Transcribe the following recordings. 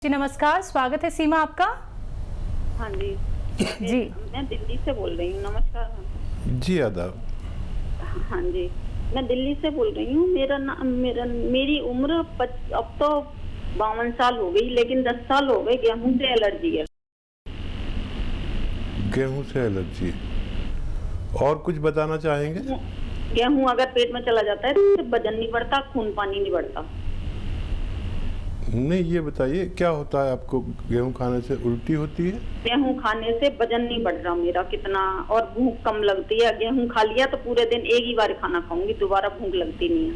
जी नमस्कार, स्वागत है सीमा आपका। हाँ जी जी मैं दिल्ली से बोल रही हूँ। नमस्कार। जी आदाब। हाँ जी मैं दिल्ली से बोल रही हूँ। मेरी उम्र अब तो 52 साल हो गई, लेकिन 10 साल हो गए गेहूं से एलर्जी है। गेहूं से एलर्जी, और कुछ बताना चाहेंगे? गेहूं अगर पेट में चला जाता है तो वजन नहीं बढ़ता, खून पानी नहीं बढ़ता। नहीं, ये बताइए क्या होता है आपको? गेहूं खाने से उल्टी होती है? गेहूं खाने से वजन नहीं बढ़ रहा मेरा कितना, और भूख कम लगती है। गेहूं खा लिया तो पूरे दिन एक ही बार खाना खाऊंगी, दोबारा भूख लगती नहीं है।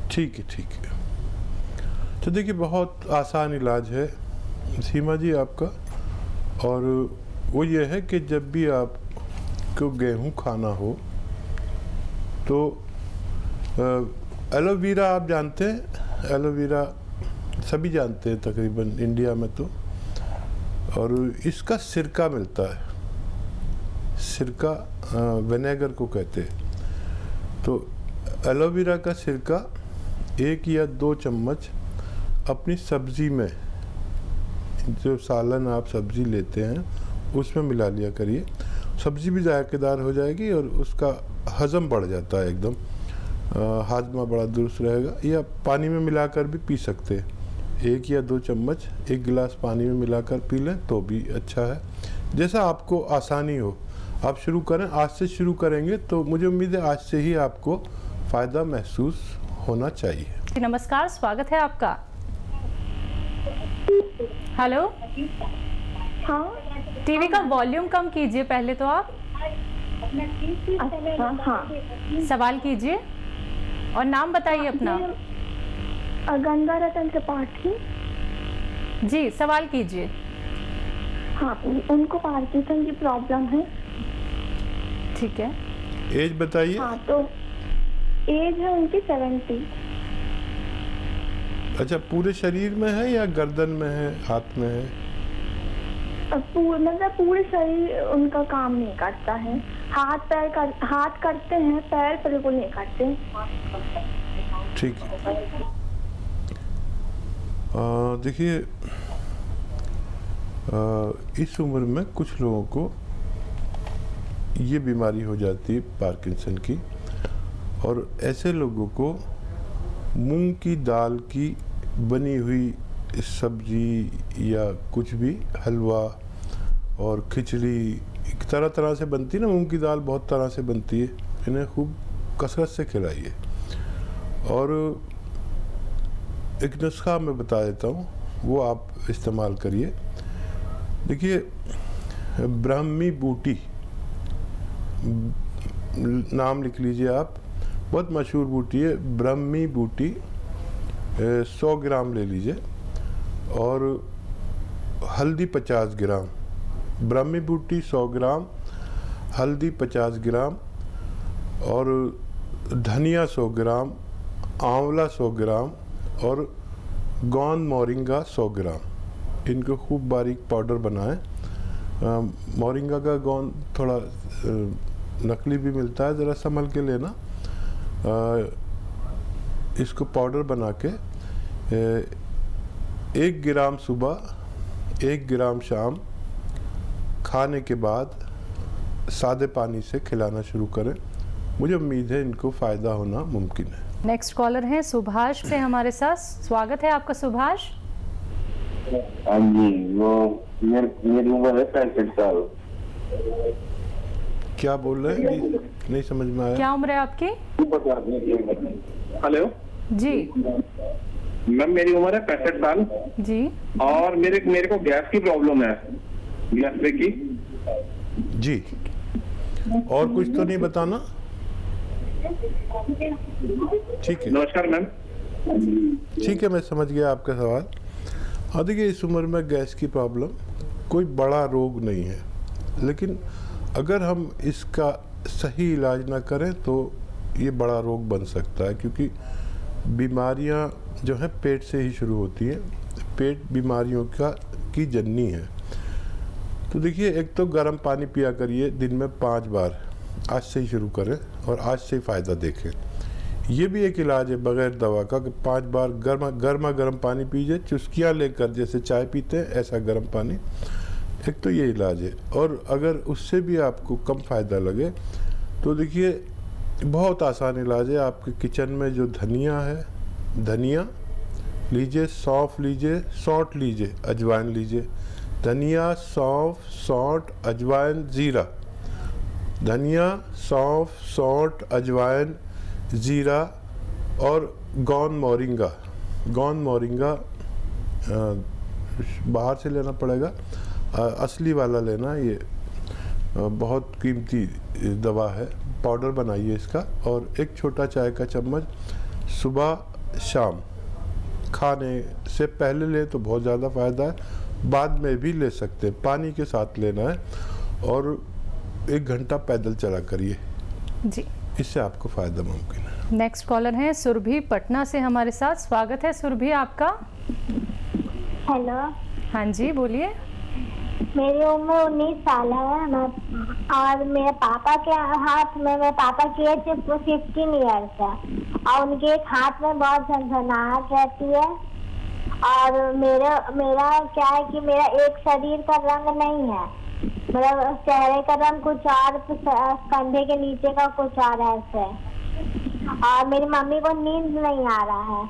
ठीक है, ठीक है। तो देखिए, बहुत आसान इलाज है सीमा जी आपका, और वो ये है कि जब भी आपको गेहूं खाना हो तो एलोवेरा, आप जानते हैं एलोवेरा, सभी जानते हैं तकरीबन इंडिया में तो, और इसका सिरका मिलता है। सिरका विनेगर को कहते हैं। तो एलोवेरा का सिरका 1 या 2 चम्मच अपनी सब्ज़ी में, जो सालन आप सब्ज़ी लेते हैं उसमें मिला लिया करिए। सब्ज़ी भी जायकेदार हो जाएगी और उसका हज़म बढ़ जाता है एकदम, हाजमा बड़ा दुरुस्त रहेगा। या पानी में मिलाकर भी पी सकते हैं। 1 या 2 चम्मच 1 गिलास पानी में मिलाकर पी लें तो भी अच्छा है। जैसा आपको आसानी हो आप शुरू करें। आज से शुरू करेंगे तो मुझे उम्मीद है आज से ही आपको फ़ायदा महसूस होना चाहिए। जी नमस्कार, स्वागत है आपका। हेलो, हाँ टीवी का वॉल्यूम कम कीजिए पहले तो आप। अच्छा, हाँ सवाल कीजिए और नाम बताइए अपना। गंगा रतन त्रिपाठी। जी सवाल कीजिए। हाँ, उनको पार्किंसन की प्रॉब्लम है। ठीक है, एज बताइए। हाँ, तो एज है उनकी 70। अच्छा, पूरे शरीर में है या गर्दन में है, हाथ में है? मतलब पूरे शरीर उनका काम नहीं करता है। हाथ करते हैं, पैर बिल्कुल नहीं करते। ठीक है। देखिए, इस उम्र में कुछ लोगों को ये बीमारी हो जाती है पार्किंसन की, और ऐसे लोगों को मूंग की दाल की बनी हुई सब्जी या कुछ भी, हलवा और खिचड़ी, तरह तरह से बनती है ना, मूंग की दाल बहुत तरह से बनती है, इन्हें खूब कसरत से खिलाइए। और एक नुस्खा मैं बता देता हूँ, वो आप इस्तेमाल करिए। देखिए, ब्राह्मी बूटी नाम लिख लीजिए आप, बहुत मशहूर बूटी है ब्राह्मी बूटी। 100 ग्राम ले लीजिए, और हल्दी 50 ग्राम। ब्राह्मी बूटी 100 ग्राम, हल्दी 50 ग्राम, और धनिया 100 ग्राम, आंवला 100 ग्राम, और गोंद मोरिंगा 100 ग्राम। इनको खूब बारीक पाउडर बनाएं। मोरिंगा का गोंद थोड़ा नकली भी मिलता है, ज़रा संभल के लेना। इसको पाउडर बना के 1 ग्राम सुबह, 1 ग्राम शाम, खाने के बाद सादे पानी से खिलाना शुरू करें। मुझे उम्मीद है इनको फ़ायदा होना मुमकिन है। नेक्स्ट कॉलर हैं सुभाष से हमारे साथ। स्वागत है आपका सुभाष। हाँ जी, वो मेरी उम्र है 65 साल। क्या बोल रहे हैं? नहीं समझ में आया। क्या उम्र है आपकी? हेलो जी मैम, मेरी उम्र है 65 साल, जी और मेरे को गैस की प्रॉब्लम है, गैस्ट्रिक की। जी, और कुछ तो नहीं बताना? ठीक है, नमस्कार मैम। ठीक है, मैं समझ गया आपका सवाल। हाँ, देखिए, इस उम्र में गैस की प्रॉब्लम कोई बड़ा रोग नहीं है, लेकिन अगर हम इसका सही इलाज ना करें तो ये बड़ा रोग बन सकता है, क्योंकि बीमारियां जो हैं पेट से ही शुरू होती हैं। पेट बीमारियों की जननी है। तो देखिए, एक तो गर्म पानी पिया करिए दिन में 5 बार। आज से ही शुरू करें और आज से ही फ़ायदा देखें। ये भी एक इलाज है बगैर दवा का कि 5 बार गर्मा गर्म पानी पीजिए, चुस्कियाँ लेकर, जैसे चाय पीते हैं ऐसा गर्म पानी। एक तो ये इलाज है। और अगर उससे भी आपको कम फ़ायदा लगे तो देखिए बहुत आसान इलाज है। आपके किचन में जो धनिया है, धनिया लीजिए, सौंफ लीजिए, सौंठ लीजिए, अजवाइन लीजिए। धनिया, सौंफ, सौंठ, अजवाइन, ज़ीरा। धनिया, सौंफ, सौंठ, अजवाइन, ज़ीरा और गौन मोरिंगा। गौन मोरिंगा बाहर से लेना पड़ेगा, असली वाला लेना। ये बहुत कीमती दवा है। पाउडर बनाइए इसका और एक छोटा चाय का चम्मच सुबह शाम खाने से पहले ले तो बहुत ज़्यादा फ़ायदा है, बाद में भी ले सकते हैं। पानी के साथ लेना है और 1 घंटा पैदल चला करिए जी, इससे आपको फ़ायदा मुमकिन है। नेक्स्ट कॉलर हैं सुरभि पटना से हमारे साथ। स्वागत है सुरभि आपका। हेलो, हाँ जी बोलिए। मेरी उम्र 19 साल है और मेरे पापा के हाथ में, मेरे पापा की एज 15 ईयर्स है और उनके एक हाथ में बहुत झनझनाहट रहती है। और मेरा क्या है कि मेरा एक शरीर का रंग नहीं है, मेरा चेहरे का रंग कुछ और, कंधे के नीचे का कुछ और ऐसे। और मेरी मम्मी को नींद नहीं आ रहा है,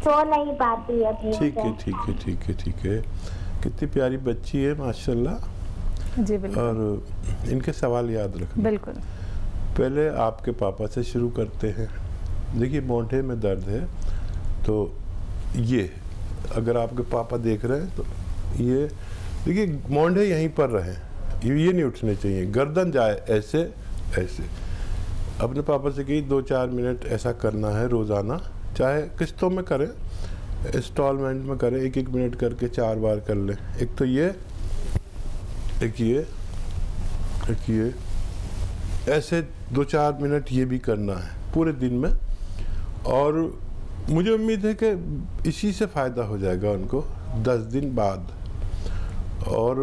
सो नहीं पाती है ठीक है, ठीक है, ठीक है, ठीक है। कितनी प्यारी बच्ची है माशाल्लाह। जी बिल्कुल। और इनके सवाल याद रखना। बिल्कुल। पहले आपके पापा से शुरू करते हैं। देखिए मोढ़े में दर्द है तो ये, अगर आपके पापा देख रहे हैं तो ये देखिए मोढ़े यहीं पर रहें, ये नहीं उठने चाहिए। गर्दन जाए ऐसे ऐसे। अपने पापा से कही 2-4 मिनट ऐसा करना है रोज़ाना, चाहे किस्तों में करें, इंस्टॉलमेंट में करें, 1-1 मिनट करके 4 बार कर लें। एक तो ये, एक ये, एक ये, ऐसे 2-4 मिनट ये भी करना है पूरे दिन में। और मुझे उम्मीद है कि इसी से फ़ायदा हो जाएगा उनको 10 दिन बाद। और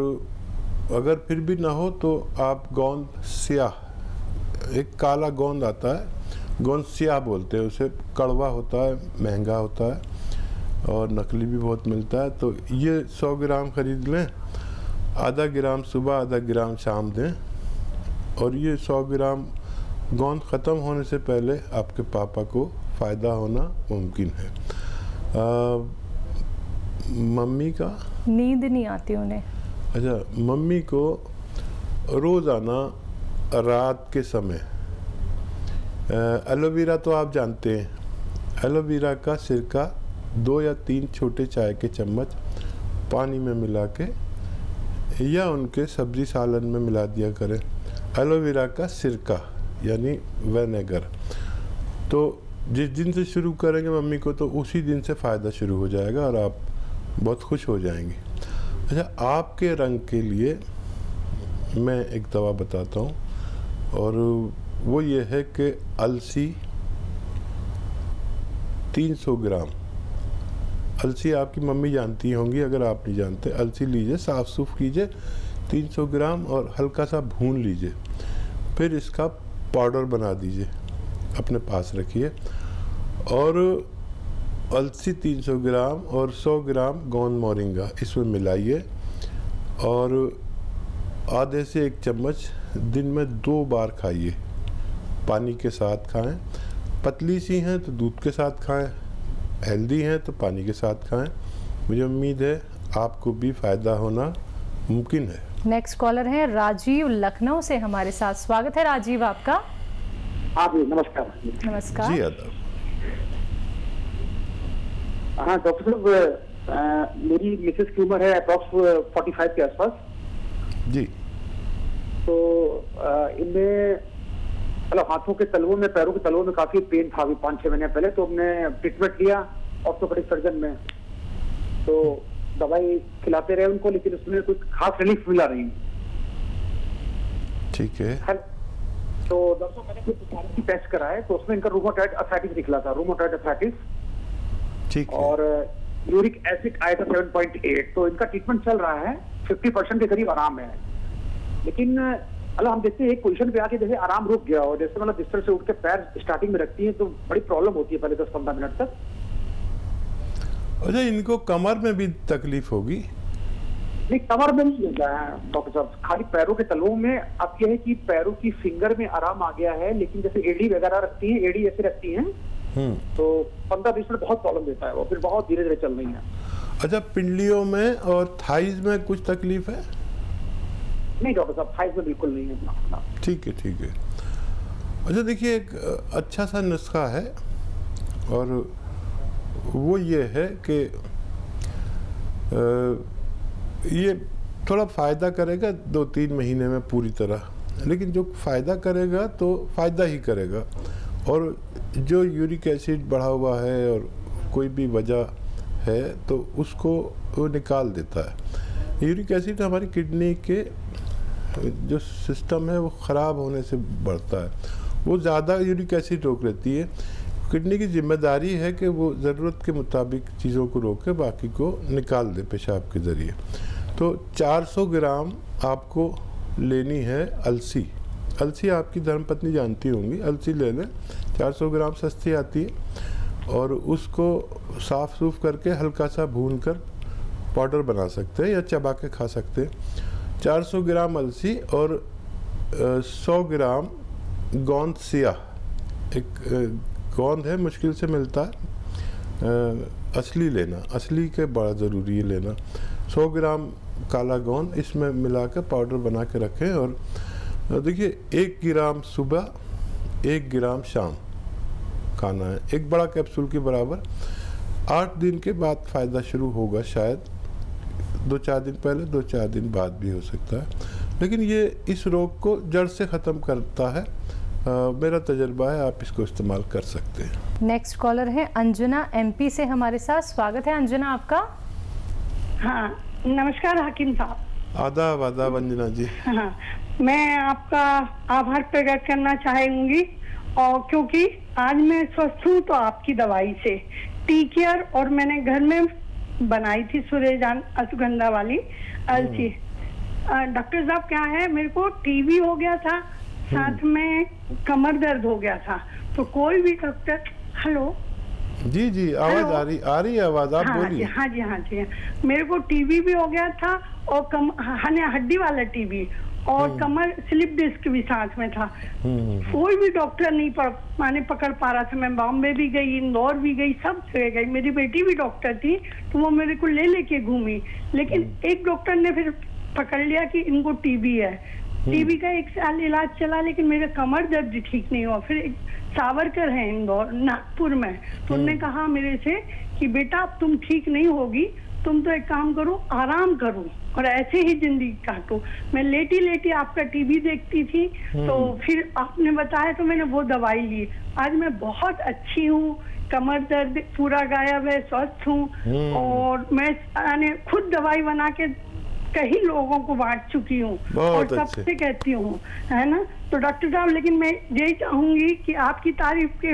अगर फिर भी ना हो तो आप गोंद स्याह, एक काला गोंद आता है, गोंद स्याह बोलते हैं उसे, कड़वा होता है, महंगा होता है और नकली भी बहुत मिलता है। तो ये 100 ग्राम खरीद लें, आधा ग्राम सुबह, आधा ग्राम शाम दें। और ये 100 ग्राम गोंद ख़त्म होने से पहले आपके पापा को फ़ायदा होना मुमकिन है। मम्मी का नींद नहीं आती उन्हें। अच्छा, मम्मी को रोज़ाना रात के समय एलोवेरा तो आप जानते हैं, एलोवेरा का सिरका 2 या 3 छोटे चाय के चम्मच पानी में मिला के या उनके सब्जी सालन में मिला दिया करें। एलोवेरा का सिरका यानी विनेगर। तो जिस दिन से शुरू करेंगे मम्मी को तो उसी दिन से फ़ायदा शुरू हो जाएगा और आप बहुत खुश हो जाएंगे। अच्छा, आपके रंग के लिए मैं एक दवा बताता हूँ और वो ये है कि अलसी 300 ग्राम, अलसी आपकी मम्मी जानती होंगी, अगर आप नहीं जानते, अलसी लीजिए, साफ़ सूफ कीजिए 300 ग्राम और हल्का सा भून लीजिए, फिर इसका पाउडर बना दीजिए, अपने पास रखिए। और अलसी 300 ग्राम और 100 ग्राम गोंद मोरिंगा इसमें मिलाइए और आधे से 1 चम्मच दिन में 2 बार खाइए। पानी के साथ खाएं, पतली सी हैं तो दूध के साथ खाएं, हेल्दी हैं तो पानी के साथ खाएं। मुझे उम्मीद है आपको भी फ़ायदा होना मुमकिन है। नेक्स्ट कॉलर है राजीव लखनऊ से हमारे साथ। स्वागत है राजीव आपका। हाँ जी, नमस्कार। नमस्कार जी आदाब। हाँ डॉक्टर साहब, मेरी मिसेस की उम्र है अप्रॉक्स 45 के आसपास। जी। तो इनमें मतलब हाथों के तलवों में, पैरों के तलवों में काफी पेन था अभी 5-6 महीने पहले। तो हमने ट्रीटमेंट लिया ऑर्थोपेडिक सर्जन में, तो दवाई खिलाते रहे उनको, लेकिन उसमें कुछ खास रिलीफ मिला नहीं। ठीक है। तो डॉक्टर मैंने कुछ टेस्ट कराए तो उसमें इनका रूमेटॉइड अर्थराइटिस निकला था, रूमेटॉइड अर्थराइटिस। ठीक है। और यूरिक एसिड आया था 7.8। तो इनका ट्रीटमेंट चल रहा है, 50% के करीब आराम है। लेकिन मतलब हम देखते हैं एक पोजीशन पे आके जैसे आराम रुक गया और जैसे मतलब बिस्तर से उठ के पैर स्टार्टिंग में रखती है तो बड़ी प्रॉब्लम होती है पहले 10-15 मिनट तक। अच्छा, इनको कमर में भी तकलीफ होगी? नहीं, कमर में नहीं होता है डॉक्टर साहब, खाली पैरों के तलवों में। अब यह है कि पैरों की फिंगर में आराम आ गया है, लेकिन जैसे एड़ी वगैरह रखती है, एड़ी ऐसे रखती है तो 15-20 मिनट बहुत प्रॉब्लम देता है और फिर बहुत धीरे धीरे चल रही है। अच्छा, पिंडलियों में और थाइज में कुछ तकलीफ है? नहीं डॉक्टर साहब, थाइज में बिल्कुल नहीं है। ठीक है, ठीक है। अच्छा देखिए, एक अच्छा सा नुस्खा है और वो ये है कि ये थोड़ा फ़ायदा करेगा 2-3 महीने में पूरी तरह, लेकिन जो फ़ायदा करेगा तो फ़ायदा ही करेगा। और जो यूरिक एसिड बढ़ा हुआ है और कोई भी वजह है तो उसको वो निकाल देता है। यूरिक एसिड हमारी किडनी के जो सिस्टम है वो ख़राब होने से बढ़ता है, वो ज़्यादा यूरिक एसिड रोक लेती है। किडनी की जिम्मेदारी है कि वो ज़रूरत के मुताबिक चीज़ों को रोके, बाकी को निकाल दे पेशाब के ज़रिए। तो 400 ग्राम आपको लेनी है अलसी। अलसी आपकी धर्मपत्नी जानती होंगी, अलसी ले लें, 400 ग्राम सस्ती आती है। और उसको साफ़ सूफ करके हल्का सा भून कर पाउडर बना सकते हैं या चबा के खा सकते हैं। 400 ग्राम अलसी और 100 ग्राम गोंद सिया, एक गोंद है, मुश्किल से मिलता है, असली लेना, असली के बड़ा ज़रूरी है लेना। 100 ग्राम काला गोंद इसमें मिला कर पाउडर बना के रखें। और देखिए, 1 ग्राम सुबह, 1 ग्राम शाम खाना है, एक बड़ा कैप्सूल के बराबर। 8 दिन के बाद फ़ायदा शुरू होगा, शायद 2-4 दिन पहले, 2-4 दिन बाद भी हो सकता है, लेकिन ये इस रोग को जड़ से ख़त्म करता है। मेरा तजर्बा है, आप इसको इस्तेमाल कर सकते हैं। नेक्स्ट कॉलर है अंजना MP से हमारे साथ। स्वागत है अंजना आपका। हाँ, नमस्कार हकीम साहब। आदाब आदाब अंजना जी। हाँ, मैं आपका आभार प्रकट करना चाहूंगी, और क्योंकि आज मैं स्वस्थ हूँ तो आपकी दवाई से टी-केयर, और मैंने घर में बनाई थी सुरेजान अश्वगंधा वाली अलसी। डॉक्टर साहब क्या है, मेरे को टीबी हो गया था, साथ में कमर दर्द हो गया था, तो कोई भी डॉक्टर, हेलो जी जी, आवाज आ रही है आवाज, आप बोलिए। हाँ जी, मेरे को टीबी भी हो गया था और हड्डी वाला टीबी, और कमर स्लिप डिस्क भी साथ में था। कोई भी डॉक्टर नहीं पकड़ पा रहा था। मैं बॉम्बे भी गई, इंदौर भी गई, सब जगह गई। मेरी बेटी भी डॉक्टर थी तो वो मेरे को लेके घूमी, लेकिन एक डॉक्टर ने फिर पकड़ लिया कि इनको टीबी है। टीबी का 1 साल इलाज चला, लेकिन मेरा कमर दर्द ठीक नहीं हुआ। फिर एक सावरकर है इंदौर, नागपुर में, तो उन्होंने कहा मेरे से कि बेटा अब तुम ठीक नहीं होगी, तुम तो एक काम करो, आराम करो और ऐसे ही जिंदगी काटो। मैं लेटी लेटी आपका टीवी देखती थी, तो फिर आपने बताया तो मैंने वो दवाई ली। आज मैं बहुत अच्छी हूँ, कमर दर्द पूरा गायब है, स्वस्थ हूँ, और मैं खुद दवाई बना के कई लोगों को बांट चुकी हूँ और सबसे कहती हूँ, है ना। तो डॉक्टर साहब, लेकिन मैं यही चाहूंगी कि आपकी तारीफ के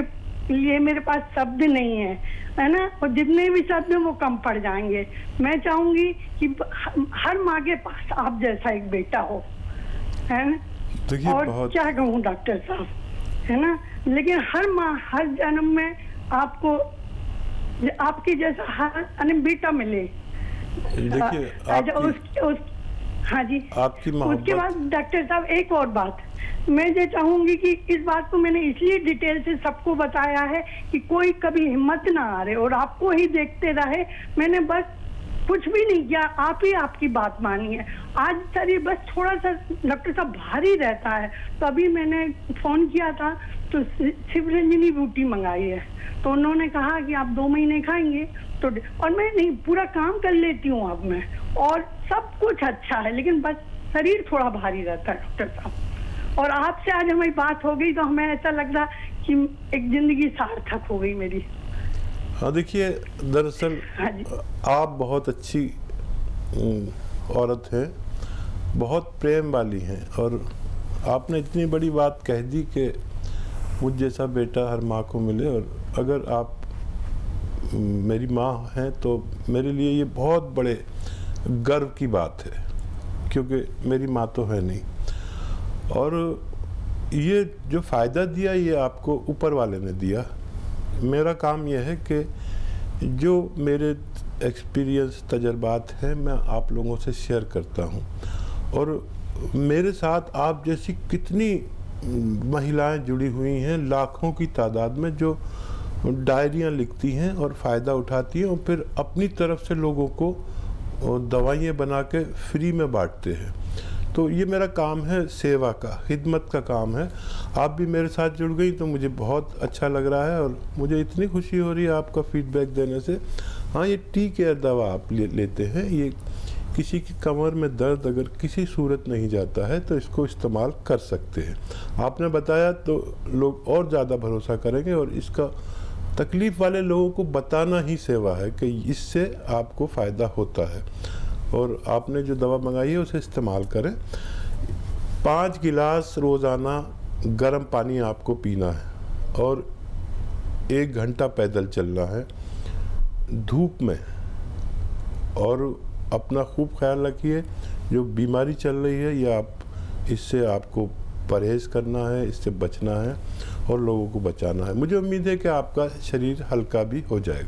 लिए मेरे पास शब्द नहीं है ना, और जितने भी शब्द हैं वो कम पड़ जाएंगे। मैं चाहूंगी कि हर माँ के पास आप जैसा एक बेटा हो, है ना। और क्या कहूँ डॉक्टर साहब, है ना, लेकिन हर माँ हर जन्म में आपको आपके जैसा हर बेटा मिले। देखिए हाँ जी, आपकी मोहब्बत। उसके बाद डॉक्टर साहब एक और बात मैं ये चाहूंगी कि इस बात को मैंने इसलिए डिटेल से सबको बताया है कि कोई कभी हिम्मत ना हारे और आपको ही देखते रहे। मैंने बस कुछ भी नहीं किया, आप ही आपकी बात मानी है। आज शरीर बस थोड़ा सा डॉक्टर साहब भारी रहता है, तो अभी मैंने फोन किया था तो शिवरंजनी बूटी मंगाई है, तो उन्होंने कहा कि आप 2 महीने खाएंगे तो, और मैं नहीं पूरा काम कर लेती हूँ अब मैं, और सब कुछ अच्छा है, लेकिन बस शरीर थोड़ा भारी रहता है डॉक्टर साहब। और आपसे आज हमारी बात हो गई तो हमें ऐसा लग रहा कि एक जिंदगी सार्थक हो गई मेरी। हाँ देखिए, दरअसल आप बहुत अच्छी औरत हैं, बहुत प्रेम वाली हैं, और आपने इतनी बड़ी बात कह दी कि मुझ जैसा बेटा हर माँ को मिले। और अगर आप मेरी माँ हैं तो मेरे लिए ये बहुत बड़े गर्व की बात है, क्योंकि मेरी माँ तो है नहीं। और ये जो फ़ायदा दिया ये आपको ऊपर वाले ने दिया। मेरा काम यह है कि जो मेरे एक्सपीरियंस तजर्बात हैं मैं आप लोगों से शेयर करता हूँ, और मेरे साथ आप जैसी कितनी महिलाएं जुड़ी हुई हैं लाखों की तादाद में, जो डायरियाँ लिखती हैं और फ़ायदा उठाती हैं और फिर अपनी तरफ से लोगों को दवाइयाँ बना के फ्री में बांटते हैं। तो ये मेरा काम है, सेवा का, खिदमत का काम है। आप भी मेरे साथ जुड़ गई तो मुझे बहुत अच्छा लग रहा है और मुझे इतनी खुशी हो रही है आपका फीडबैक देने से। हाँ, ये टी केयर दवा आप लेते हैं, ये किसी की कमर में दर्द अगर किसी सूरत नहीं जाता है तो इसको इस्तेमाल कर सकते हैं। आपने बताया तो लोग और ज़्यादा भरोसा करेंगे, और इसका तकलीफ़ वाले लोगों को बताना ही सेवा है कि इससे आपको फ़ायदा होता है, और आपने जो दवा मंगाई है उसे इस्तेमाल करें। 5 गिलास रोज़ाना गर्म पानी आपको पीना है और 1 घंटा पैदल चलना है धूप में, और अपना खूब ख्याल रखिए। जो बीमारी चल रही है ये इससे आपको परहेज़ करना है, इससे बचना है और लोगों को बचाना है। मुझे उम्मीद है कि आपका शरीर हल्का भी हो जाएगा।